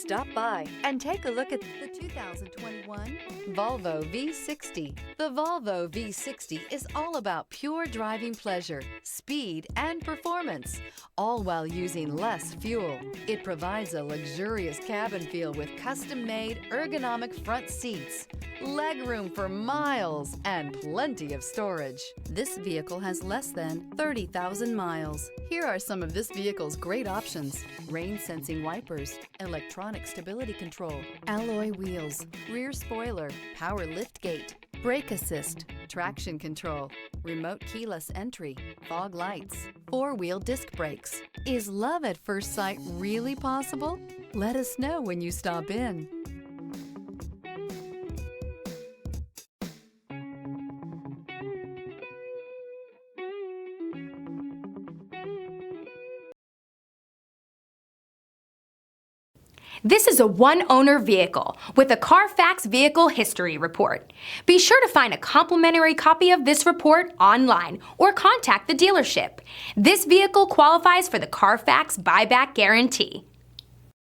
Stop by and take a look at the 2021 Volvo V60. The Volvo V60 is all about pure driving pleasure, speed, and performance, all while using less fuel. It provides a luxurious cabin feel with custom-made ergonomic front seats, legroom for miles, and plenty of storage. This vehicle has less than 30,000 miles. Here are some of this vehicle's great options: rain-sensing wipers, electronic stability control, alloy wheels, rear spoiler, power liftgate, brake assist, traction control, remote keyless entry, fog lights, four-wheel disc brakes. Is love at first sight really possible? Let us know when you stop in. This is a one-owner vehicle with a CARFAX Vehicle History Report. Be sure to find a complimentary copy of this report online or contact the dealership. This vehicle qualifies for the CARFAX Buyback Guarantee.